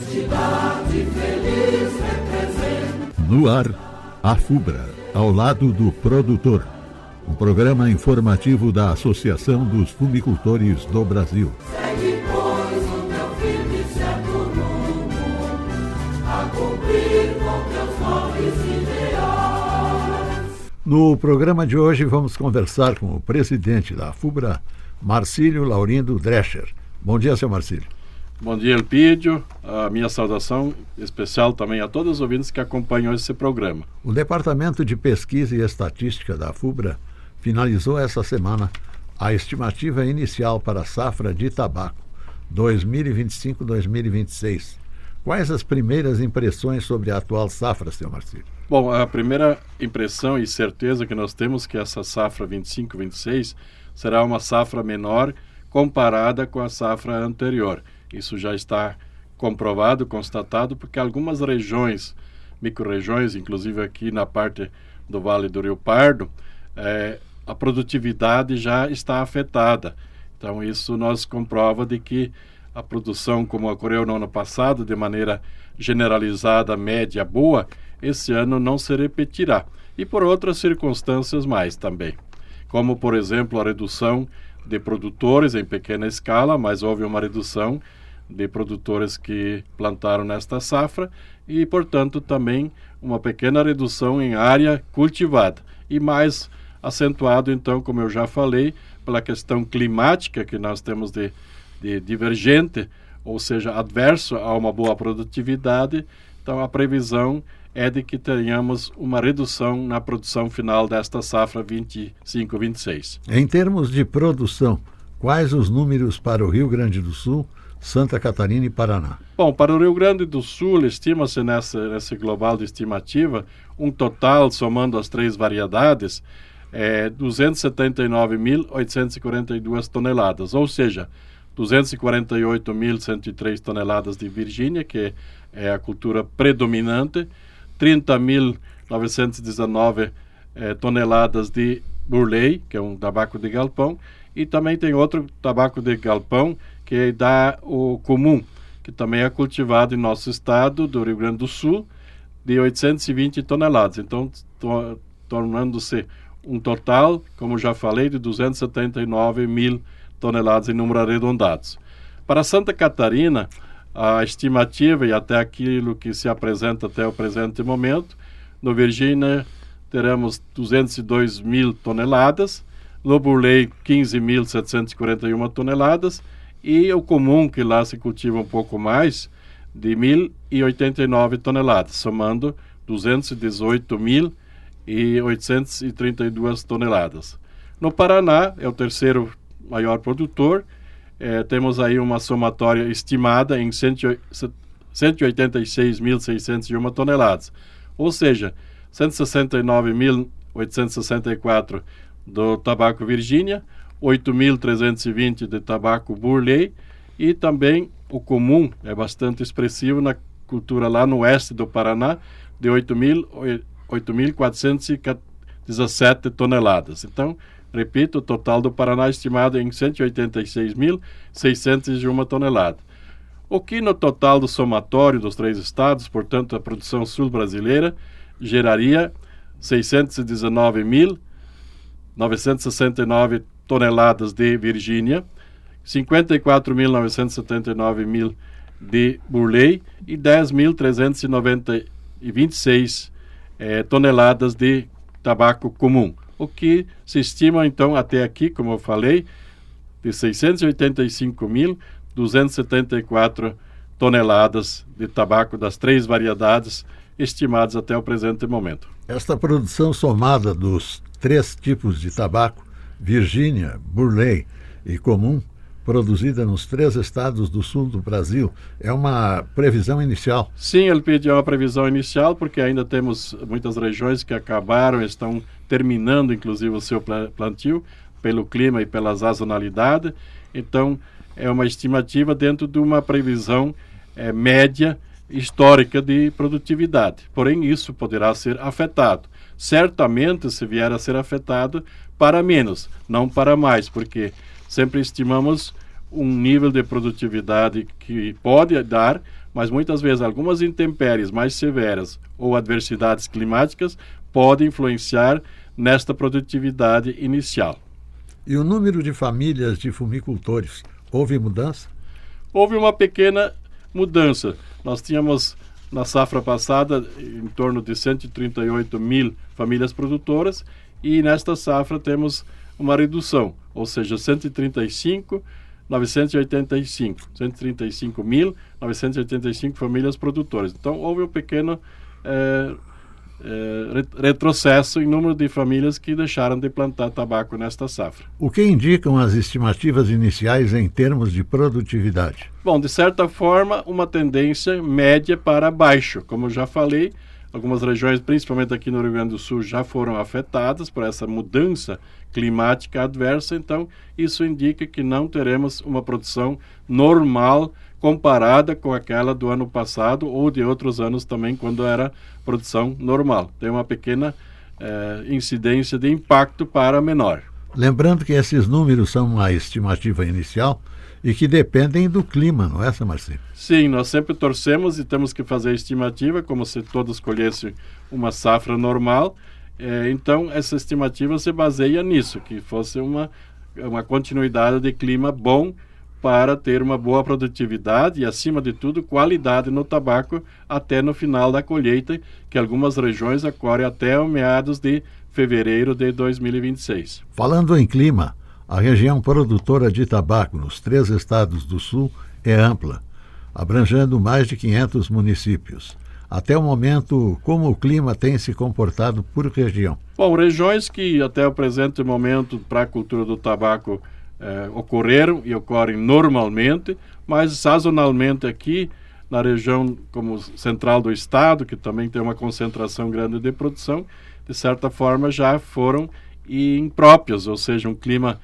Cidade feliz representa. No ar, a FUBRA, ao lado do produtor. Um programa informativo da Associação dos Fumicultores do Brasil. Segue, pois, o teu firme e certo rumo, a cumprir com teus nobres ideais. No programa de hoje vamos conversar com o presidente da FUBRA, Marcílio Laurindo Drescher. Bom dia, seu Marcílio. Bom dia, Elpidio. A minha saudação especial também a todos os ouvintes que acompanham esse programa. O Departamento de Pesquisa e Estatística da FUBRA finalizou essa semana a estimativa inicial para a safra de tabaco 2025-2026. Quais as primeiras impressões sobre a atual safra, seu Marcílio? Bom, a primeira impressão e certeza que nós temos que essa safra 25-26 será uma safra menor comparada com a safra anterior. Isso já está comprovado, constatado, porque algumas regiões, micro-regiões, inclusive aqui na parte do Vale do Rio Pardo, a produtividade já está afetada. Então isso nos comprova de que a produção, como ocorreu no ano passado, de maneira generalizada, média, boa, esse ano não se repetirá. E por outras circunstâncias mais também. Como, por exemplo, a redução de produtores em pequena escala, mas houve uma redução de produtores que plantaram nesta safra e, portanto, também uma pequena redução em área cultivada. E mais acentuado, então, como eu já falei, pela questão climática que nós temos de divergente, ou seja, adverso a uma boa produtividade. Então, a previsão é de que tenhamos uma redução na produção final desta safra 25-26. Em termos de produção, quais os números para o Rio Grande do Sul, Santa Catarina e Paraná? Bom, para o Rio Grande do Sul, estima-se nesse global de estimativa, um total, somando as três variedades, 279.842 toneladas, ou seja, 248.103 toneladas de Virgínia, que é a cultura predominante, 30.919 toneladas de Burley, que é um tabaco de galpão, e também tem outro tabaco de galpão, que dá o comum, que também é cultivado em nosso estado do Rio Grande do Sul, de 820 toneladas. Então, tornando-se um total, como já falei, de 279 mil toneladas em número arredondados. Para Santa Catarina, a estimativa e até aquilo que se apresenta até o presente momento, no Virgínia teremos 202 mil toneladas, no Burley 15.741 toneladas e o comum, que lá se cultiva um pouco mais, de 1.089 toneladas, somando 218.832 toneladas. No Paraná, é o terceiro maior produtor, temos aí uma somatória estimada em 186.601 toneladas, ou seja, 169.864 do tabaco Virgínia, 8.320 de tabaco Burley e também o comum, é bastante expressivo na cultura lá no oeste do Paraná, de 8.417 toneladas. Então, repito, o total do Paraná estimado em 186.601 toneladas. O que no total do somatório dos três estados, portanto, a produção sul brasileira, geraria 619.969 toneladas de Virgínia, 54.979 de Burley e 10.326 toneladas de tabaco comum. O que se estima, então, até aqui, como eu falei, de 685.274 toneladas de tabaco das três variedades estimadas até o presente momento. Esta produção somada dos três tipos de tabaco, Virgínia, Burley e comum, produzida nos três estados do sul do Brasil, é uma previsão inicial? Sim, ele pediu uma previsão inicial, porque ainda temos muitas regiões que acabaram, estão terminando, inclusive, o seu plantio, pelo clima e pela sazonalidade. Então, é uma estimativa dentro de uma previsão média histórica de produtividade. Porém, isso poderá ser afetado. Certamente, se vier a ser afetado, para menos, não para mais, porque sempre estimamos um nível de produtividade que pode dar mas muitas vezes algumas intempéries mais severas ou adversidades climáticas podem influenciar nesta produtividade inicial. E o número de famílias de fumicultores, houve mudança? Houve uma pequena mudança. Nós tínhamos na safra passada em torno de 138 mil famílias produtoras e nesta safra temos uma redução, ou seja, 135.985 famílias produtoras. Então, houve um pequeno retrocesso em número de famílias que deixaram de plantar tabaco nesta safra. O que indicam as estimativas iniciais em termos de produtividade? Bom, de certa forma, uma tendência média para baixo. Como eu já falei, algumas regiões, principalmente aqui no Rio Grande do Sul, já foram afetadas por essa mudança climática adversa, então isso indica que não teremos uma produção normal comparada com aquela do ano passado ou de outros anos também, quando era produção normal. Tem uma pequena incidência de impacto para menor. Lembrando que esses números são uma estimativa inicial e que dependem do clima, não é, Marcinho? Sim, nós sempre torcemos e temos que fazer a estimativa, como se todos colhessem uma safra normal. Então, essa estimativa se baseia nisso, que fosse uma continuidade de clima bom para ter uma boa produtividade e, acima de tudo, qualidade no tabaco até no final da colheita, que algumas regiões ocorrem até o meados de fevereiro de 2026. Falando em clima, a região produtora de tabaco nos 3 estados do Sul é ampla, abrangendo mais de 500 municípios. Até o momento, como o clima tem se comportado por região? Bom, regiões que até o presente momento para a cultura do tabaco ocorreram e ocorrem normalmente, mas sazonalmente aqui na região como central do estado, que também tem uma concentração grande de produção, de certa forma já foram impróprias, ou seja, um clima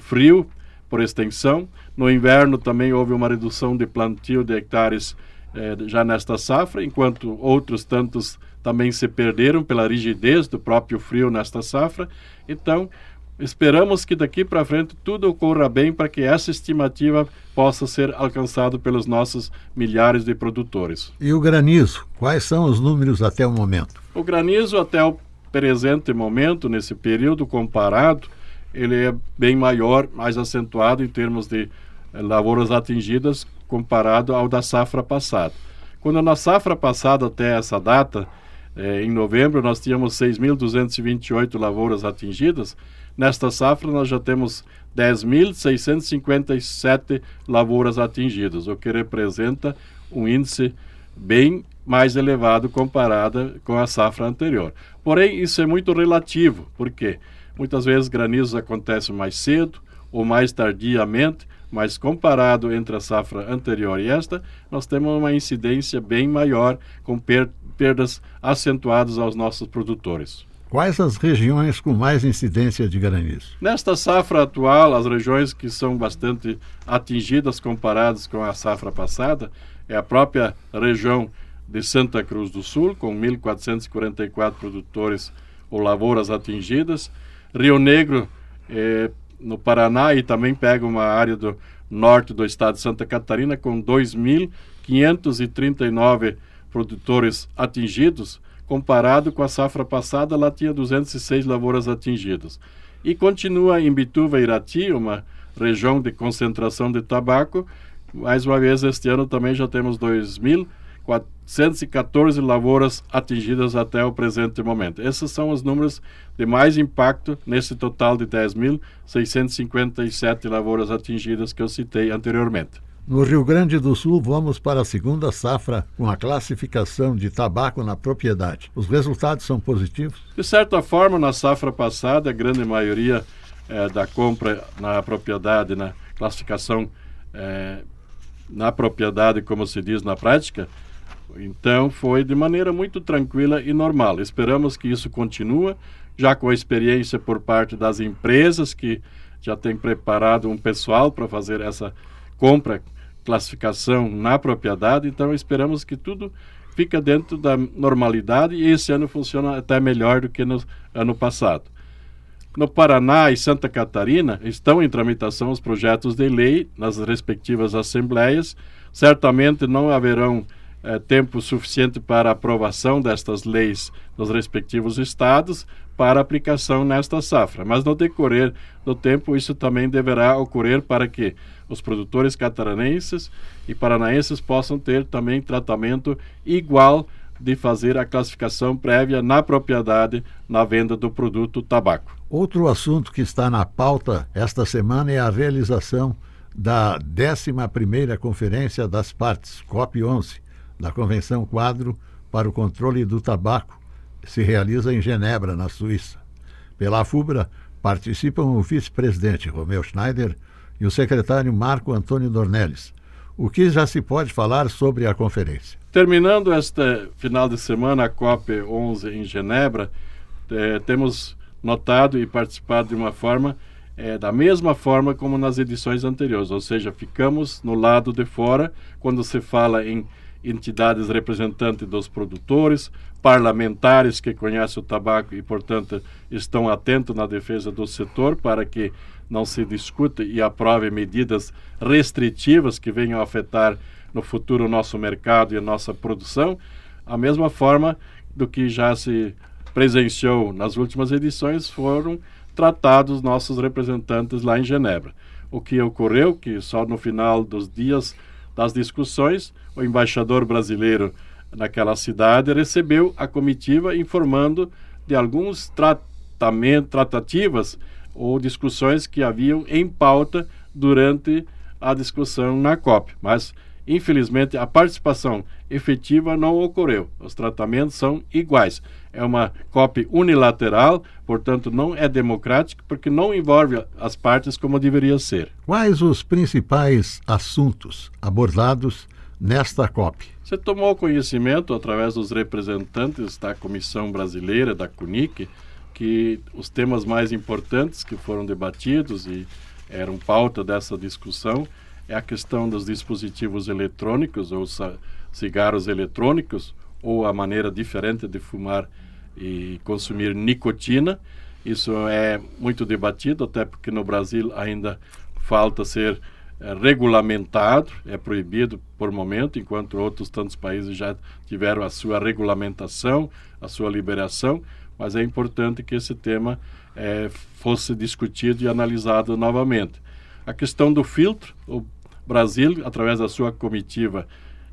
frio por extensão. No inverno também houve uma redução de plantio de hectares já nesta safra, enquanto outros tantos também se perderam pela rigidez do próprio frio nesta safra. Então, esperamos que daqui para frente tudo ocorra bem para que essa estimativa possa ser alcançada pelos nossos milhares de produtores. E o granizo? Quais são os números até o momento? O granizo até o presente momento, nesse período comparado, ele é bem maior, mais acentuado em termos de lavouras atingidas comparado ao da safra passada. Quando na safra passada até essa data, em novembro, nós tínhamos 6.228 lavouras atingidas. Nesta safra, nós já temos 10.657 lavouras atingidas, o que representa um índice bem mais elevado comparada com a safra anterior. Porém, isso é muito relativo, porque muitas vezes granizos acontecem mais cedo ou mais tardiamente, mas comparado entre a safra anterior e esta, nós temos uma incidência bem maior, com perdas acentuadas aos nossos produtores. Quais as regiões com mais incidência de granizo? Nesta safra atual, as regiões que são bastante atingidas comparadas com a safra passada é a própria região de Santa Cruz do Sul, com 1.444 produtores ou lavouras atingidas. Rio Negro, no Paraná, e também pega uma área do norte do estado de Santa Catarina, com 2.539 produtores atingidos. Comparado com a safra passada, lá tinha 206 lavouras atingidas. E continua em Bituva e Irati, uma região de concentração de tabaco. Mais uma vez, este ano também já temos 2.414 lavouras atingidas até o presente momento. Esses são os números de mais impacto nesse total de 10.657 lavouras atingidas que eu citei anteriormente. No Rio Grande do Sul, vamos para a segunda safra com a classificação de tabaco na propriedade. Os resultados são positivos? De certa forma, na safra passada, a grande maioria da compra na propriedade, na classificação na propriedade, como se diz na prática, então foi de maneira muito tranquila e normal. Esperamos que isso continue, já com a experiência por parte das empresas que já têm preparado um pessoal para fazer essa compra, classificação na propriedade. Então esperamos que tudo fica dentro da normalidade e esse ano funciona até melhor do que no ano passado. No Paraná e Santa Catarina estão em tramitação os projetos de lei nas respectivas assembleias certamente não haverão tempo suficiente para aprovação destas leis dos respectivos estados para aplicação nesta safra. Mas no decorrer do tempo isso também deverá ocorrer para que os produtores catarinenses e paranaenses possam ter também tratamento igual de fazer a classificação prévia na propriedade na venda do produto tabaco. Outro assunto que está na pauta esta semana é a realização da 11ª Conferência das Partes, COP11, da Convenção Quadro para o Controle do Tabaco, se realiza em Genebra, na Suíça. Pela AFUBRA participam o vice-presidente Romeu Schneider e o secretário Marco Antônio Dornelles. O que já se pode falar sobre a conferência? Terminando este final de semana, a COP11 em Genebra, temos notado e participado de uma forma, da mesma forma como nas edições anteriores, ou seja, ficamos no lado de fora quando se fala em entidades representantes dos produtores, parlamentares que conhecem o tabaco e, portanto, estão atentos na defesa do setor para que não se discuta e aprove medidas restritivas que venham a afetar no futuro o nosso mercado e a nossa produção, a mesma forma do que já se presenciou nas últimas edições foram tratados nossos representantes lá em Genebra. O que ocorreu que só no final dos dias das discussões, o embaixador brasileiro naquela cidade recebeu a comitiva informando de alguns tratativas ou discussões que haviam em pauta durante a discussão na COP. Mas, infelizmente, a participação efetiva não ocorreu. Os tratamentos são iguais. É uma COP unilateral, portanto, não é democrática, porque não envolve as partes como deveria ser. Quais os principais assuntos abordados nesta COP? Você tomou conhecimento, através dos representantes da Comissão Brasileira, da CUNIC, que os temas mais importantes que foram debatidos e eram pauta dessa discussão é a questão dos dispositivos eletrônicos ou cigarros eletrônicos ou a maneira diferente de fumar e consumir nicotina. Isso é muito debatido, até porque no Brasil ainda falta ser regulamentado, é proibido por momento, enquanto outros tantos países já tiveram a sua regulamentação, a sua liberação, mas é importante que esse tema fosse discutido e analisado novamente. A questão do filtro, o Brasil, através da sua comitiva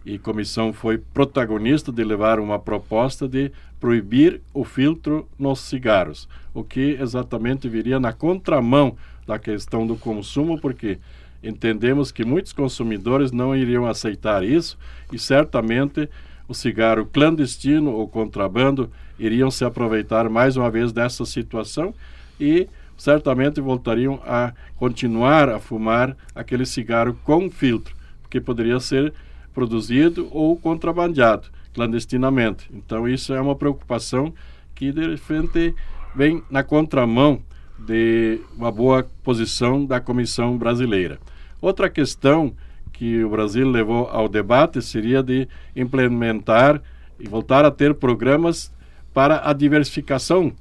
e comissão, foi protagonista de levar uma proposta de proibir o filtro nos cigarros, o que exatamente viria na contramão da questão do consumo, porque entendemos que muitos consumidores não iriam aceitar isso e certamente o cigarro clandestino ou contrabando iriam se aproveitar mais uma vez dessa situação e certamente voltariam a continuar a fumar aquele cigarro com filtro, que poderia ser produzido ou contrabandeado clandestinamente. Então isso é uma preocupação que de repente vem na contramão de uma boa posição da Comissão Brasileira. Outra questão que o Brasil levou ao debate seria de implementar e voltar a ter programas para a diversificação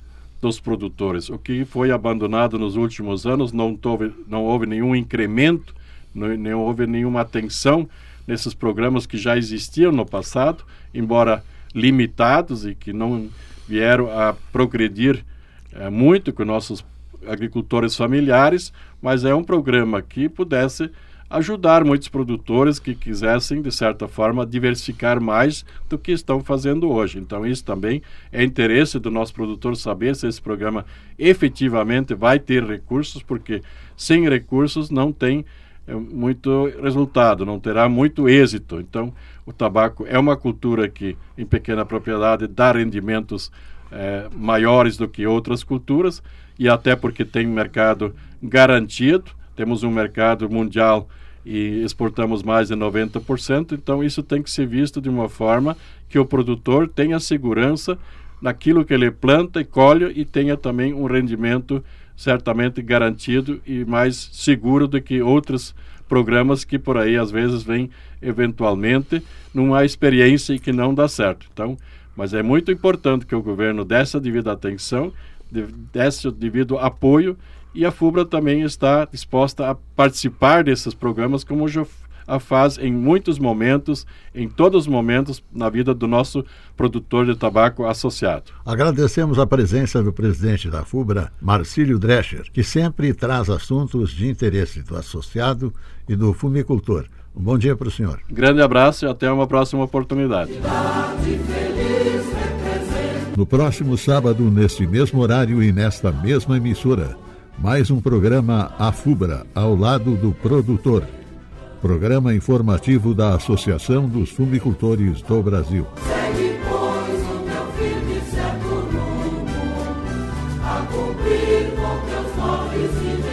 dos produtores, o que foi abandonado nos últimos anos. Não houve nenhum incremento, não houve nenhuma atenção nesses programas que já existiam no passado, embora limitados e que não vieram a progredir muito com nossos agricultores familiares, mas é um programa que pudesse ajudar muitos produtores que quisessem, de certa forma, diversificar mais do que estão fazendo hoje. Então, isso também é interesse do nosso produtor saber se esse programa efetivamente vai ter recursos, porque sem recursos não tem muito resultado, não terá muito êxito. Então, o tabaco é uma cultura que, em pequena propriedade, dá rendimentos maiores do que outras culturas, e até porque tem mercado garantido, temos um mercado mundial e exportamos mais de 90%, então isso tem que ser visto de uma forma que o produtor tenha segurança naquilo que ele planta e colhe e tenha também um rendimento certamente garantido e mais seguro do que outros programas que por aí às vezes vêm eventualmente numa experiência e que não dá certo. Então, mas é muito importante que o governo desse a devida atenção, desse o devido apoio, e a FUBRA também está disposta a participar desses programas, como a faz em muitos momentos, em todos os momentos na vida do nosso produtor de tabaco associado. Agradecemos a presença do presidente da FUBRA, Marcílio Drescher, que sempre traz assuntos de interesse do associado e do fumicultor. Um bom dia para o senhor. Grande abraço e até uma próxima oportunidade. No próximo sábado, neste mesmo horário e nesta mesma emissora, mais um programa A FUBRA, ao lado do produtor. Programa informativo da Associação dos Fumicultores do Brasil. Segue, pois, o teu firme e certo rumo, a cumprir com teus nobres ideais.